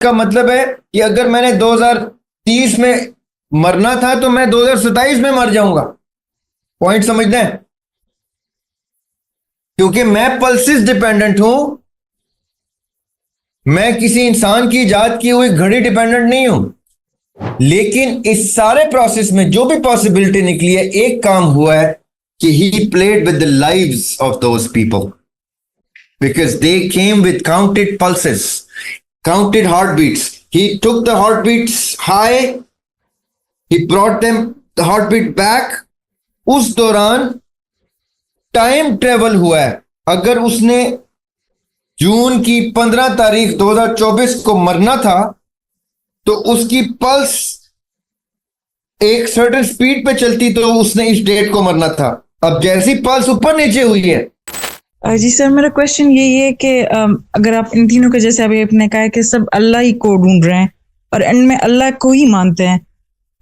का मतलब है कि अगर मैंने 2030 में मरना था तो मैं 2027 में मर जाऊंगा। पॉइंट समझते हैं? क्योंकि मैं पल्सिस डिपेंडेंट हूं, मैं किसी इंसान की इजाद की हुई घड़ी डिपेंडेंट नहीं हूं। लेकिन इस सारे प्रोसेस में जो भी पॉसिबिलिटी निकली है, एक काम हुआ है कि he played with the lives of those people, because they came with counted pulses, counted heartbeats. He took the heartbeats high, he brought them the heartbeat back. उस दौरान टाइम ट्रेवल हुआ है। अगर उसने जून की 15 तारीख 2024 को मरना था तो उसकी पल्स एक सर्टेन स्पीड पे चलती तो उसने इस डेट को मरना था। अब जैसी पल्स ऊपर नीचे हुई है। जी सर, मेरा क्वेश्चन यही है कि अगर आप इन तीनों के जैसे अभी आपने कहा कि सब अल्लाह ही को ढूंढ रहे हैं और एंड में अल्लाह को ही मानते हैं,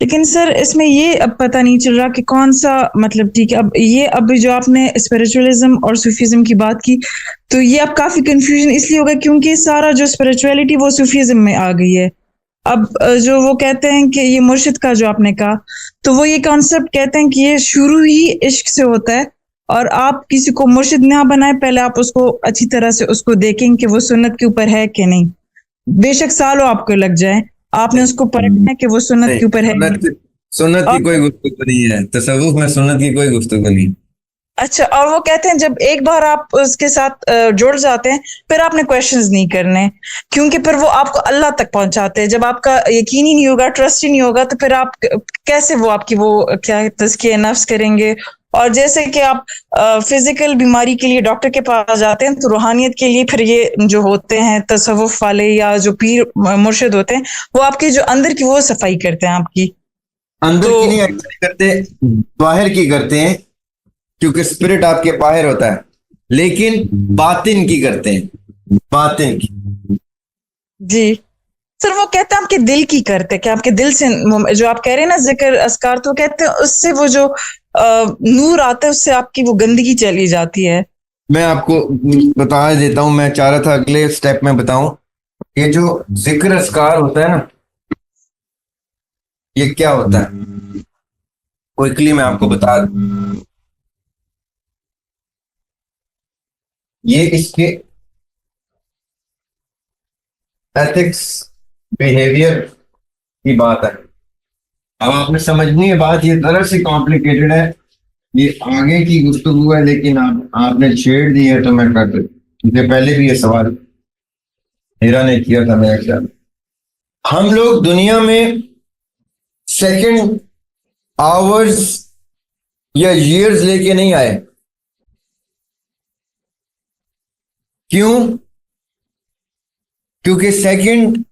लेकिन सर इसमें ये अब पता नहीं चल रहा कि कौन सा, मतलब ठीक है, अब जो आपने स्पिरिचुअलिज्म और सूफिज्म की बात की, तो ये अब काफी कंफ्यूजन इसलिए होगा क्योंकि सारा जो स्पिरिचुअलिटी वो सूफिज्म में आ गई है। अब जो वो कहते हैं कि ये मुर्शिद का जो आपने कहा, तो वो ये कॉन्सेप्ट कहते हैं कि ये शुरू ही इश्क से होता है और आप किसी को मुर्शिद ना बनाए, पहले आप उसको अच्छी तरह से उसको देखें कि वो सुन्नत के ऊपर है कि नहीं। बेशक सालों आपको लग जाए, आपने उसको परखना है कि वो सुन्नत के ऊपर है। सुन्नत की कोई गुफ्तगू नहीं है, तसव्वुफ में सुन्नत की कोई गुफ्तगू नहीं। अच्छा, और वो कहते हैं जब एक बार आप उसके साथ जुड़ जाते हैं फिर आपने क्वेश्चंस नहीं करने, क्योंकि फिर वो आपको अल्लाह तक पहुंचाते हैं। जब आपका यकीन ही नहीं होगा, ट्रस्ट ही नहीं होगा, तो फिर आप कैसे वो आपकी वो क्या तज़किया नफ्स करेंगे। और जैसे कि आप फिजिकल बीमारी के लिए डॉक्टर के पास जाते हैं, तो रूहानियत के लिए फिर ये जो होते हैं तसव्वुफ वाले या जो पीर मुर्शिद होते हैं, वो आपकी जो अंदर की वो सफाई करते हैं आपकी। अंदर की नहीं एक्चुअली करते, बाहर की करते हैं, क्योंकि स्पिरिट आपके बाहर होता है, लेकिन बातिन की करते हैं, बातिन की। जी सर, वो कहते हैं आपके दिल की करते हैं कि आपके दिल से जो आप कह रहे हैं ना जिक्र अस्कार, तो कहते हैं उससे वो जो नूर आता है उससे आपकी वो गंदगी चली जाती है। मैं आपको बता देता हूं, मैं चाह रहा था अगले स्टेप में बताऊं। ये जो जिक्र अस्कार होता है ना, ये क्या होता है क्विकली मैं आपको बता दूं। ये इसके एथिक्स बिहेवियर की बात है। अब आपने समझनी है बात, ये तरह से कॉम्प्लिकेटेड है, ये आगे की गुफ्तगू है, लेकिन आपने छेड़ दी है तो मैं कर दूं, क्योंकि पहले भी ये सवाल हीरा ने किया था मेरे ख्याल। हम लोग दुनिया में सेकंड, आवर्स या ईयर्स लेके नहीं आए। क्यों? क्योंकि सेकंड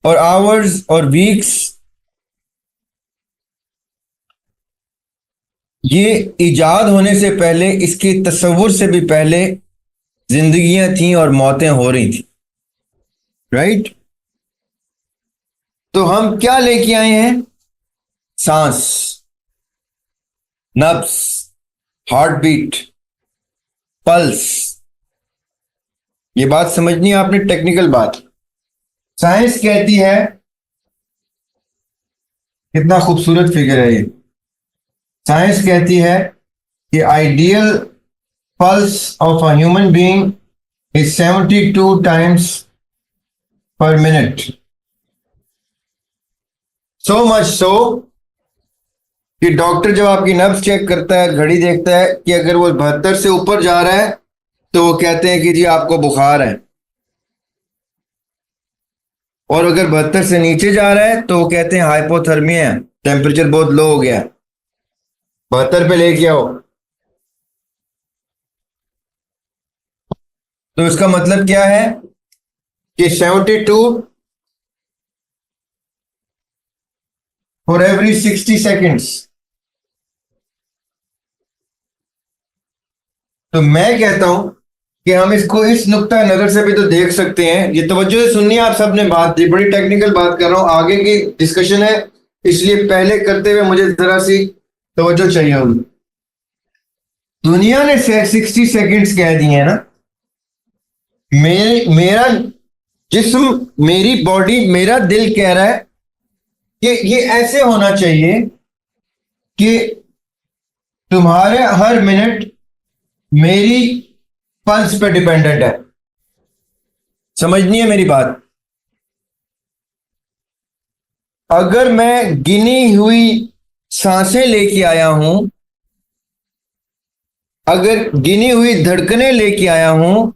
और आवर्स और वीक्स ये इजाद होने से पहले, इसके तस्वुर से भी पहले जिंदगियां थीं और मौतें हो रही थी, राइट? तो हम क्या लेके आए हैं? सांस, नब्स, हार्ट बीट, पल्स। ये बात समझनी है आपने, टेक्निकल बात। साइंस कहती है, कितना खूबसूरत फिगर है ये। साइंस कहती है कि ideal pulse of a human being is 72 times पर मिनट। सो मच सो कि डॉक्टर जब आपकी नब्ज चेक करता है, घड़ी देखता है कि अगर वो 72 से ऊपर जा रहा है तो वो कहते हैं कि जी आपको बुखार है, और अगर 72 से नीचे जा रहा है तो वो कहते हैं हाइपोथर्मिया है, टेम्परेचर बहुत लो हो गया, 72 पे लेके आओ। तो इसका मतलब क्या है कि 72 फॉर एवरी 60 सेकेंड्स। तो मैं कहता हूं कि हम इसको इस नुक्ता नजर से भी तो देख सकते हैं। ये तवज्जो से सुनिए, आप सबने बात दी, बड़ी टेक्निकल बात कर रहा हूं, आगे की डिस्कशन है, इसलिए पहले करते हुए मुझे जरा सी तवज्जो चाहिए होगी। दुनिया ने 60 सेकेंड्स कह दिए हैं ना, मेरा जिस्म, मेरी बॉडी, मेरा दिल कह रहा है कि ये ऐसे होना चाहिए कि तुम्हारे हर मिनट मेरी पल्स पे डिपेंडेंट है। समझनी है मेरी बात? अगर मैं गिनी हुई सांसें लेके आया हूं, अगर गिनी हुई धड़कनें लेके आया हूं,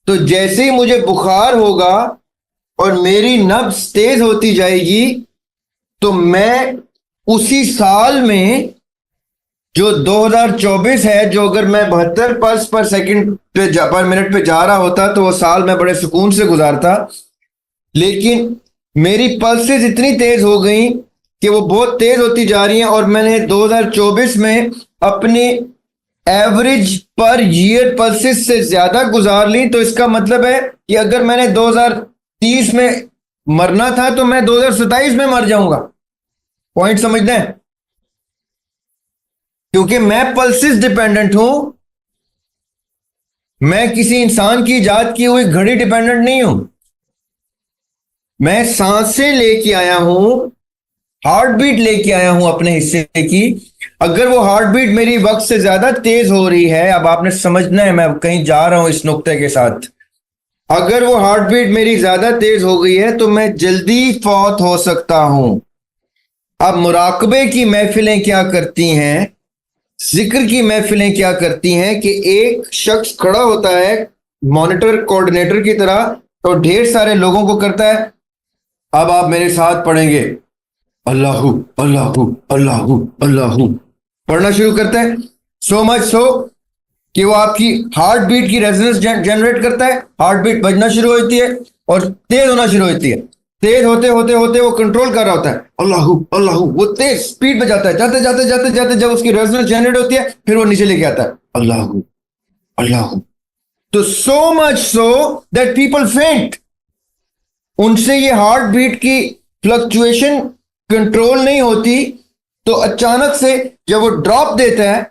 तो जैसे ही मुझे बुखार होगा और मेरी नब्ज तेज होती जाएगी, तो मैं उसी साल में जो 2024 है, जो अगर मैं 72 पल्स पर सेकंड पे पर मिनट पे जा रहा होता तो वो साल मैं बड़े सुकून से गुजारता। लेकिन मेरी पल्सेस इतनी तेज हो गई कि वो बहुत तेज होती जा रही हैं और मैंने 2024 में अपनी एवरेज पर ईयर पल्सेस से ज्यादा गुजार ली। तो इसका मतलब है कि अगर मैंने 2030 में मरना था तो मैं 2027 में मर जाऊंगा। पॉइंट समझना है? क्योंकि मैं पल्सेस डिपेंडेंट हूं, मैं किसी इंसान की इजाद की हुई घड़ी डिपेंडेंट नहीं हूं। मैं सांसें लेके आया हूं, हार्ट बीट लेके आया हूं अपने हिस्से की। अगर वो हार्ट बीट मेरी वक्त से ज्यादा तेज हो रही है, अब आपने समझना है, मैं कहीं जा रहा हूं इस नुक्ते के साथ। अगर वो हार्ट बीट मेरी ज्यादा तेज हो गई है तो मैं जल्दी फौत हो सकता हूं। अब मुराकबे की महफिलें क्या करती हैं, जिक्र की महफिलें क्या करती हैं कि एक शख्स खड़ा होता है मॉनिटर कोऑर्डिनेटर की तरह और ढेर सारे लोगों को करता है, अब आप मेरे साथ पढ़ेंगे, अल्लाहू अल्लाहू अल्लाहू अल्लाहू पढ़ना शुरू करता है। सो मच सो कि वो आपकी हार्ट बीट की रेजोनेंस जनरेट करता है, हार्ट बीट बजना शुरू होती है और तेज होना शुरू होती है। तेज होते होते होते वो कंट्रोल कर रहा होता है, अल्लाहू अल्लाहू, वो तेज स्पीड पे जाता है, जाते जाते जाते जाते जब उसकी रेजोनेंस जनरेट होती है फिर वो नीचे लेके आता है, अल्लाहू अल्लाहू। तो so much so that people फेंट। उनसे ये हार्ट बीट की फ्लक्चुएशन कंट्रोल नहीं होती, तो अचानक से जब वो ड्रॉप देता है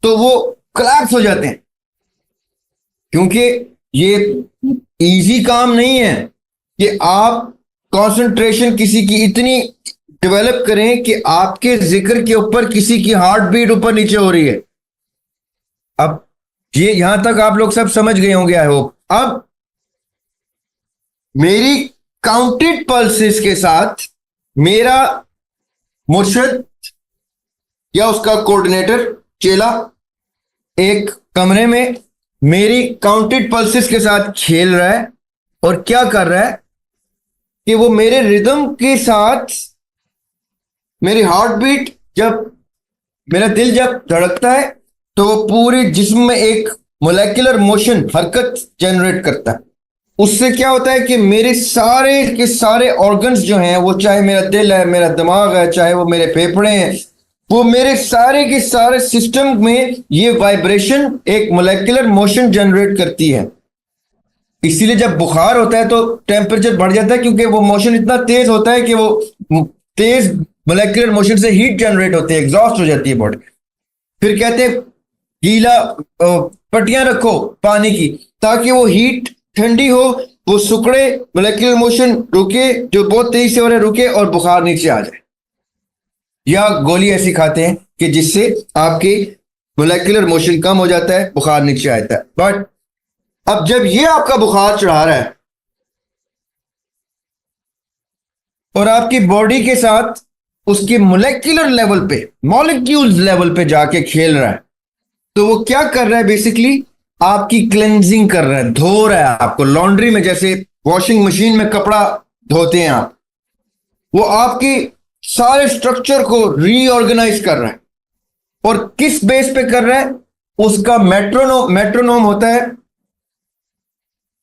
तो वो कोलैप्स हो जाते हैं। क्योंकि ये इजी काम नहीं है कि आप कंसंट्रेशन किसी की इतनी डेवलप करें कि आपके जिक्र के ऊपर किसी की हार्ट बीट ऊपर नीचे हो रही है। अब ये यहां तक आप लोग सब समझ गए होंगे आई होप। अब मेरी काउंटेड पल्सेस के साथ मेरा मुर्शिद या उसका कोऑर्डिनेटर चेला एक कमरे में मेरी काउंटेड पल्सेस के साथ खेल रहा है और क्या कर रहा है कि वो मेरे रिदम के साथ, मेरी हार्ट बीट जब, मेरा दिल जब धड़कता है तो वो पूरे जिस्म में एक मोलेकुलर मोशन, हरकत जनरेट करता है। उससे क्या होता है कि मेरे सारे के सारे ऑर्गन्स जो हैं, वो चाहे मेरा दिल है, मेरा दिमाग है, चाहे वो मेरे फेफड़े हैं, वो मेरे सारे के सारे सिस्टम में ये वाइब्रेशन एक मोलेकुलर मोशन जनरेट करती है। इसीलिए जब बुखार होता है तो टेम्परेचर बढ़ जाता है, क्योंकि वो मोशन इतना तेज होता है कि वो तेज मोलेकुलर मोशन से हीट जनरेट होती है, एग्जॉस्ट हो जाती है बॉडी। फिर कहते हैं गीला पट्टियां रखो पानी की ताकि वो हीट ठंडी हो, वो सुकड़े, मोलेकुलर मोशन रुके, जो बहुत तेजी से हो रहा है रुके और बुखार नीचे आ जाए। या गोली ऐसी खाते हैं कि जिससे आपकी मोलेकुलर मोशन कम हो जाता है, बुखार नीचे आता है। बट अब जब ये आपका बुखार चढ़ा रहा है और आपकी बॉडी के साथ उसके मोलेकुलर लेवल पे, मॉलिक्यूल्स लेवल पे जाके खेल रहा है, तो वो क्या कर रहा है, बेसिकली आपकी क्लेंजिंग कर रहा है, धो रहा है आपको। लॉन्ड्री में जैसे वॉशिंग मशीन में कपड़ा धोते हैं आप, वो आपकी सारे स्ट्रक्चर को रीऑर्गेनाइज कर रहा है। और किस बेस पे कर रहा है? उसका मेट्रोनोम होता है,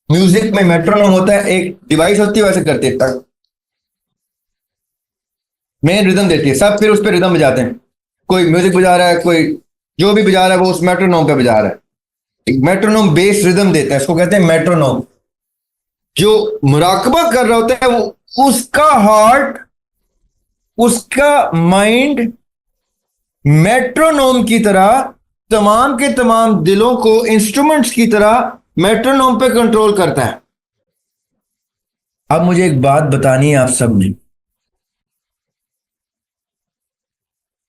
म्यूजिक में मेट्रोनोम होता है, एक डिवाइस होती है, वैसे करते तक मेन रिदम देती है, सब फिर उस पर रिदम बजाते हैं। कोई म्यूजिक बजा रहा है, कोई जो भी बजा रहा है वो उस मेट्रोनोम पे बजा रहा है, एक मेट्रोनोम बेस रिदम देता है, इसको कहते हैं मेट्रोनोम। जो मुराकबा कर रहा होता है वो उसका हार्ट, उसका माइंड मेट्रोनोम की तरह तमाम के तमाम दिलों को इंस्ट्रूमेंट्स की तरह मेट्रोनोम पे कंट्रोल करता है। अब मुझे एक बात बतानी है आप सब ने।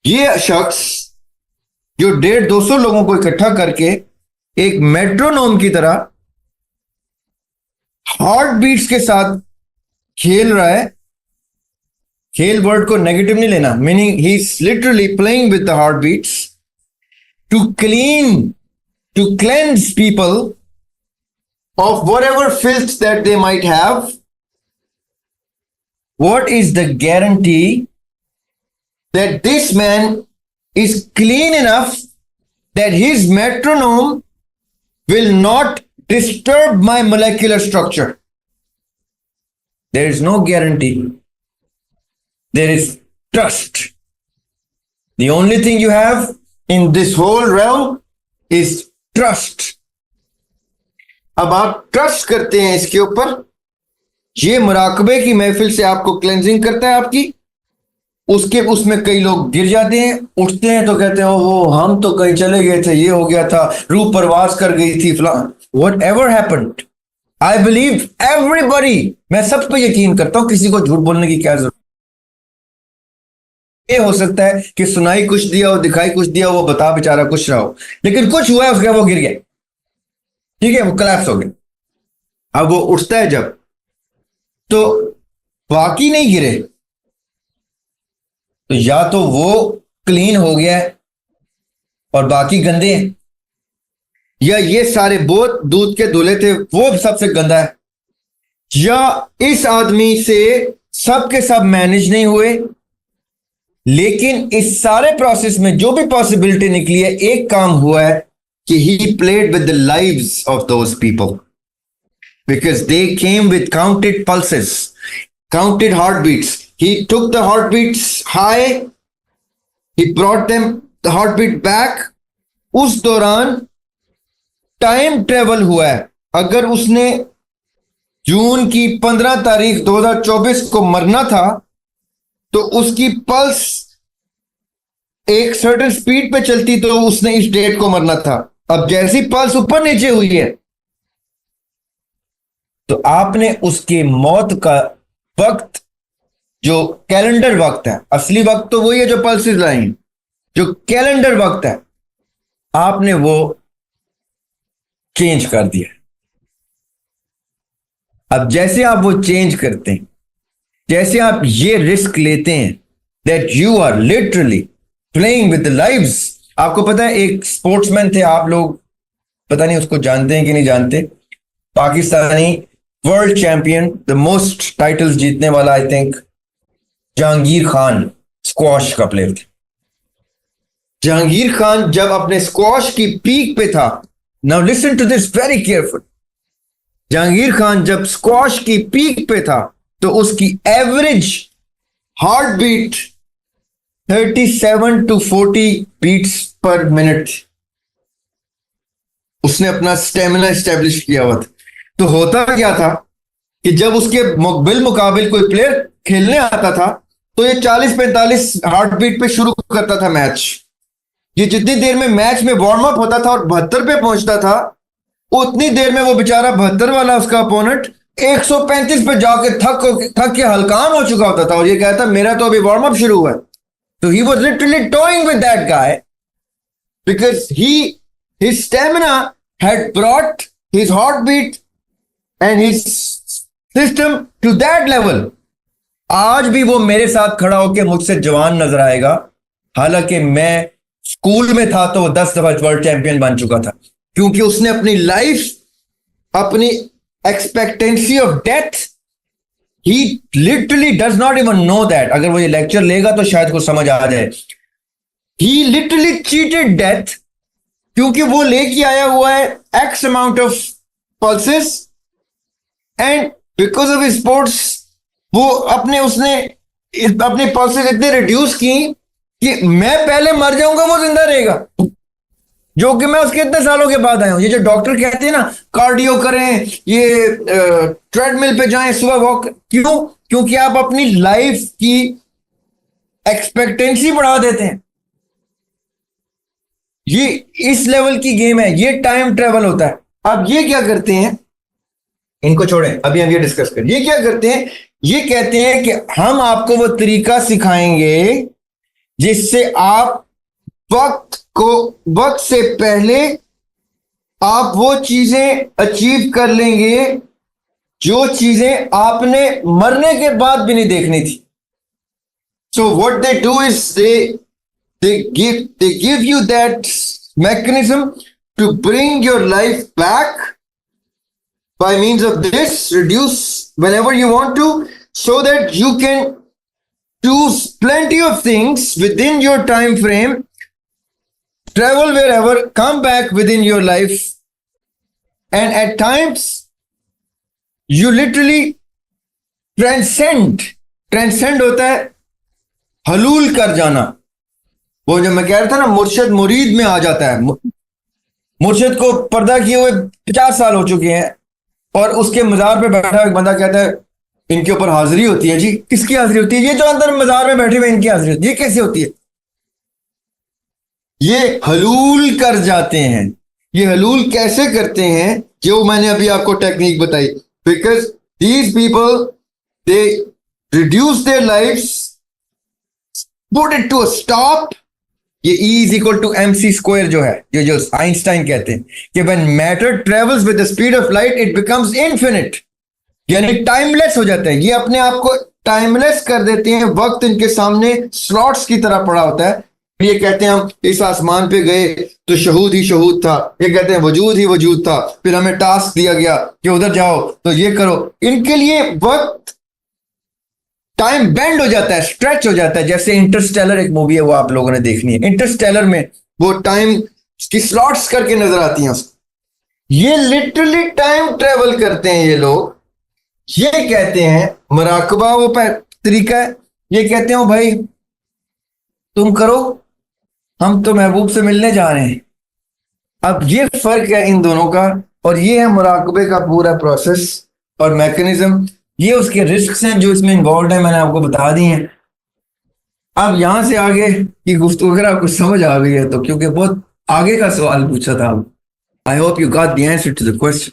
ये शख्स जो 150-200 लोगों को इकट्ठा करके एक मेट्रोनोम की तरह हार्ट बीट्स के साथ खेल रहा है। खेल वर्ड को नेगेटिव नहीं लेना, मीनिंग ही is literally playing with the heart beats to cleanse people of whatever filth that they might have. What is the guarantee that this man is clean enough that his metronome will not disturb my molecular structure? There is no guarantee. There is trust. The only thing you have in this whole realm is trust. अब आप trust करते हैं इसके ऊपर, ये मुराकबे की महफिल से आपको क्लेंजिंग करता है आपकी। उसमें कई लोग गिर जाते हैं, उठते हैं तो कहते हैं वो हम तो कहीं चले गए थे, ये हो गया था, रूह परवाज कर गई थी फलां। What ever happened, I believe everybody, मैं सब पे यकीन करता हूं, किसी को झूठ बोलने की क्या जरूरत। ये हो सकता है कि सुनाई कुछ दिया हो, दिखाई कुछ दिया हो, वो बता बेचारा कुछ रहा हो, लेकिन कुछ हुआ है उसके वो गिर गया, ठीक है, वो कोलैप्स हो गया। अब वो उठता है जब, तो बाकी नहीं गिरे, तो या तो वो क्लीन हो गया है और बाकी गंदे हैं, या ये सारे बोत दूध के दूल्हे थे वो सबसे गंदा है, या इस आदमी से सब के सब मैनेज नहीं हुए। लेकिन इस सारे प्रोसेस में जो भी पॉसिबिलिटी निकली है, एक काम हुआ है कि he played with the lives of those people because they came with counted pulses, counted heartbeats. He took the heartbeats high, he brought them the heartbeat back. उस दौरान टाइम ट्रेवल हुआ है। अगर उसने जून की 15 तारीख 2024 को मरना था तो उसकी पल्स एक सर्टेन स्पीड पे चलती तो उसने इस डेट को मरना था। अब जैसी पल्स ऊपर नीचे हुई है तो आपने उसके मौत का वक्त, जो कैलेंडर वक्त है, असली वक्त तो वही है जो पल्सेस लाई, जो कैलेंडर वक्त है, आपने वो चेंज कर दिया। अब जैसे आप वो चेंज करते हैं, जैसे आप ये रिस्क लेते हैं that you are literally playing with the lives. आपको पता है एक स्पोर्ट्समैन थे, आप लोग पता नहीं उसको जानते हैं कि नहीं जानते, Pakistani world champion, the most titles जीतने वाला, I think Jahangir Khan, squash का प्लेयर थे। जहांगीर खान जब अपने स्क्वॉश की पीक पे था, now listen to this very careful, Jahangir Khan जब स्क्वॉश की पीक पे था तो उसकी average heart beat 37 to 40 beats per minute. उसने अपना स्टेमिना एस्टेब्लिश किया हुआ था। तो होता क्या था कि जब उसके बिल मुकाबिल कोई प्लेयर खेलने आता था तो ये 40-45 हार्ट बीट पे शुरू करता था मैच। ये जितनी देर में मैच में वार्म अप होता था और 72 पे पहुंचता था, उतनी देर में वो बेचारा 72 वाला उसका अपोनेंट 135 पे जाके थक के हलकान हो चुका होता था और ये कहता मेरा तो अभी वार्म अप शुरू हुआ है। तो he was literally toing with that guy because his stamina had brought his heartbeat and his system to that level. आज भी वो मेरे साथ खड़ा होकर मुझसे जवान नजर आएगा, हालांकि मैं स्कूल में था तो वो 10 दफा वर्ल्ड चैंपियन बन चुका था, क्योंकि उसने अपनी लाइफ, अपनी expectancy of death, he literally does not even know that. अगर वो ये लेक्चर लेगा तो शायद कुछ समझ आ जाए। ही लिटरली चीटेड डेथ, क्योंकि वो लेके आया हुआ है x amount of pulses and because of sports वो उसने अपने पल्सेस इतने रिड्यूस की कि मैं पहले मर जाऊंगा वो जिंदा रहेगा, जो कि मैं उसके इतने सालों के बाद आया हूं। ये जो डॉक्टर कहते हैं ना कार्डियो करें, ये ट्रेडमिल पे जाएं, सुबह वॉक, क्यों? क्योंकि आप अपनी लाइफ की एक्सपेक्टेंसी बढ़ा देते हैं। ये इस लेवल की गेम है, ये टाइम ट्रेवल होता है। अब ये क्या करते हैं इनको छोड़ें, अभी हम ये डिस्कस करें। ये क्या करते हैं, ये कहते हैं कि हम आपको वो तरीका सिखाएंगे जिससे आप वक्त से पहले आप वो चीजें अचीव कर लेंगे जो चीजें आपने मरने के बाद भी नहीं देखनी थी। So what they do is they give you that mechanism to bring your life back by means of this, reduce whenever you want to, so that you can do plenty of things within your time frame, travel wherever, come back within your life, and at times you literally transcend होता है हलूल कर जाना। वो जो मैं कह रहा था ना, मुर्शिद मुरीद में आ जाता है। मुर्शिद को पर्दा किए हुए 50 साल हो चुके हैं और उसके मजार पे बैठा एक बंदा कहता है इनके ऊपर हाजिरी होती है। जी किसकी हाजिरी होती है? ये जो अंदर मजार में बैठे हुए इनकी हाजिरी होती है। ये कैसे होती है? ये हलूल कर जाते हैं। ये हलूल कैसे करते हैं? जो मैंने अभी आपको टेक्निक बताई। Because these people they reduce their lifes, put it to a stop. ये E is equal to MC square जो है, ये जो आइंस्टाइन कहते हैं कि when matter travels with the speed of light it becomes infinite, यानी टाइमलेस हो जाता है। ये अपने आप को टाइमलेस कर देते हैं। वक्त इनके सामने स्लॉट्स की तरह पड़ा होता है। ये कहते हैं हम इस आसमान पे गए तो शहूद ही शहूद था, ये कहते हैं वजूद ही वजूद था, फिर हमें टास्क दिया गया कि उधर जाओ तो ये करो। इनके लिए वक्त टाइम बेंड हो जाता है, स्ट्रेच हो जाता है। जैसे इंटरस्टेलर एक मूवी है, वो आप लोगों ने देखनी है। इंटरस्टेलर में वो टाइम की स्लॉट्स करके नजर आती हैं उसको। ये लिटरली टाइम ट्रेवल करते हैं ये लोग। ये कहते हैं मुराकबा वो तरीका है। ये कहते हो भाई तुम करो, हम तो महबूब से मिलने जा रहे हैं। अब ये फर्क है इन दोनों का, और ये है मुराकबे का पूरा प्रोसेस और मैकेनिज्म। ये उसके रिस्क हैं जो इसमें इन्वॉल्व है, मैंने आपको बता दी हैं। अब यहां से आगे की गुफ्तगू अगर आपको समझ आ गई है तो, क्योंकि बहुत आगे का सवाल पूछा था। I hope you got the answer to the question.